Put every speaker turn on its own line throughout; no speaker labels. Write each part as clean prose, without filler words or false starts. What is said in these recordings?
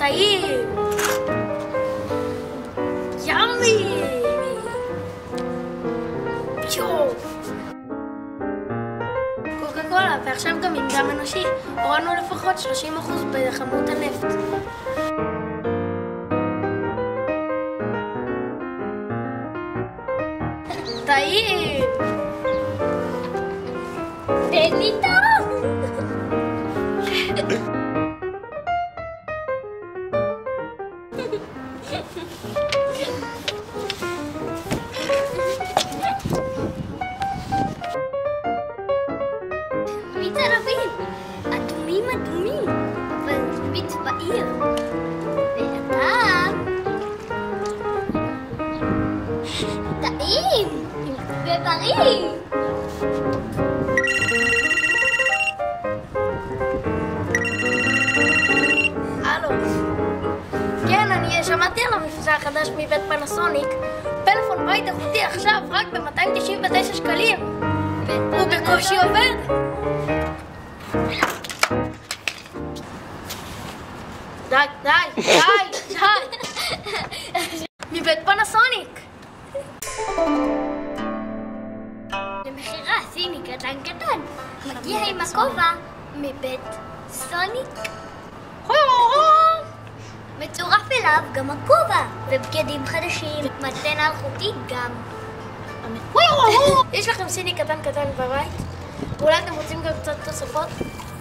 טעים! ימי! יואו! קוקה קולה, ועכשיו גם עם דם אנושי, הורדנו לפחות 30% בכמות הנפט. טעים!
תן לי טוב! מיץ ענבים! אדומים, אבל מיץ בעיר. והטעם טעים ובריא!
הלו. כן, אני שמעתי על המבצע החדש מבית פנסוניק. פלאפון בית איכותי עכשיו רק ב-299 שקלים. הוא בקושי עובד. די. מבית פנסוניק.
למכירה סיני קטן. מגיע עם הכובע מבית סוניק. מצורף אליו גם הכובע ובגדים חדשים, מתנה אלחוטית גם.
יש לכם סיני קטן בבית? ואולי אתם רוצים גם קצת תוספות?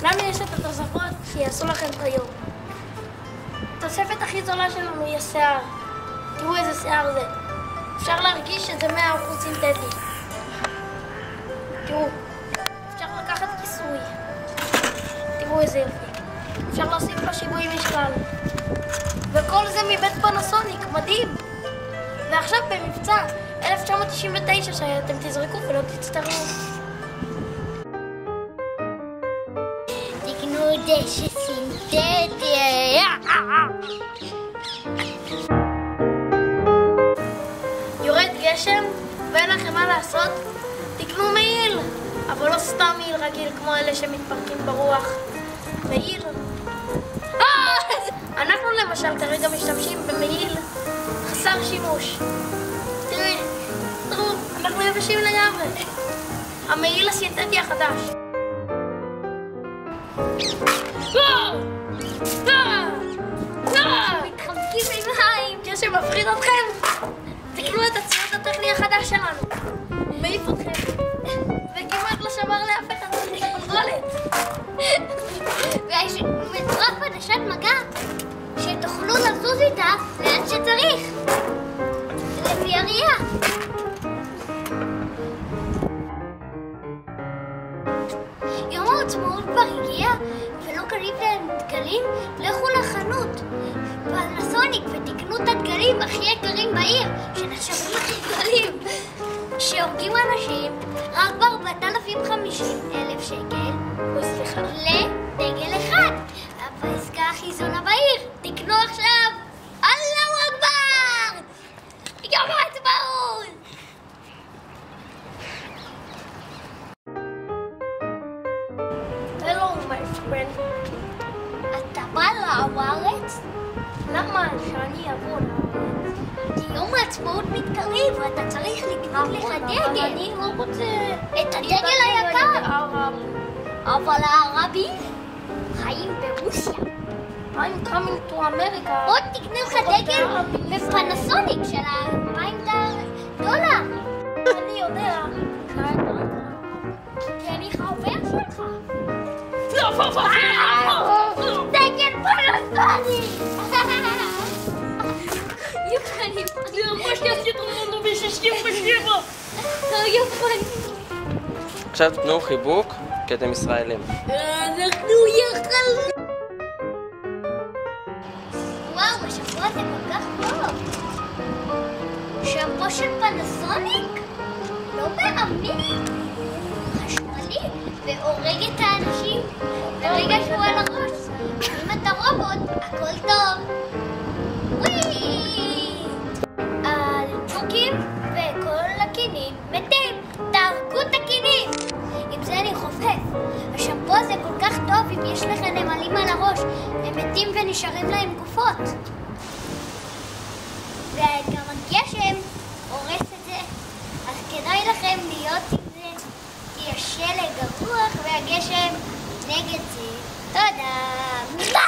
לנו יש את התוספות שיעשו לכם את היום. התוספת הכי זולה שלנו היא השיער. תראו איזה שיער זה. אפשר להרגיש שזה 100% סינתטי. תראו, אפשר לקחת כיסוי. תראו איזה יופי. אפשר להוסיף לו שיווי משקל. וכל זה מבית פנסוניק, מדהים. ועכשיו במבצע 1999 שאתם תזרקו ולא תצטרכו.
תקנו דשא סינתטי.
יורד גשם ואין לכם מה לעשות? תקנו מעיל, אבל לא סתם מעיל רגיל כמו אלה שמתפרקים ברוח. מעיל. אנחנו למשל כרגע משתמשים במעיל חסר שימוש. תראו, אנחנו יבשים לגמרי. המעיל הסינתטי החדש.
מתחמקים עם מים.
גשם מפחיד אתכם? תקנו את הציוד הטכני החדש שלנו. הוא מעיף אתכם. וכמעט לא שבר לאף אחד את הגולגולת.
ויש מצרף עדשת מגע שתוכלו לזוז איתה לאן שצריך. לפי הראייה. יום העצמאות כבר הגיע ולא קריב לדגלים, לכו לחנות פנסוניק ותקנו את הדגלים הכי יקרים בעיר שנחשבים הכי גדולים שהורגים אנשים רק ב-4,050,000 שקל לדגל אחד. בעסקה הכי זונה בעיר, תקנו עכשיו. אללהו אכבר! יום העצמאות!
Hello, my friend.
אתה בא לארץ?
למה שאני אבוא לארץ?
כי יום העצמאות מתקרב ואתה צריך לקנות לך דגל.
אני לא רוצה...
את הדגל היקר. אבל הערבים חיים ברוסיה.
I'm coming to America.
בוא תקנה לך דגל בפנסוניק של $2,000.
אני יודע.
כי אני חבר שלך.
לא,
דגל פנסוניק! יפני.
עכשיו תנו חיבוק כי אתם ישראלים.
אנחנו יחד. וואו, השבוע הזה כל כך טוב. שמפו של פנסוניק? לא מאמין. חשמלי והורג את האנשים ברגע שהוא על הראש. אם אתה רובוט, הכל טוב. וואי! הג'וקים וכל הקינים מתים. תהרגו את הקינים. עם זה אני חופף. השמפו הזה כל כך טוב יש לך נמלים על הראש, הם מתים ונשארים להם גופות. וגם הגשם הורס את זה, אז כדאי לכם להיות עם זה, כי השלג הרוח והגשם נגד זה. תודה.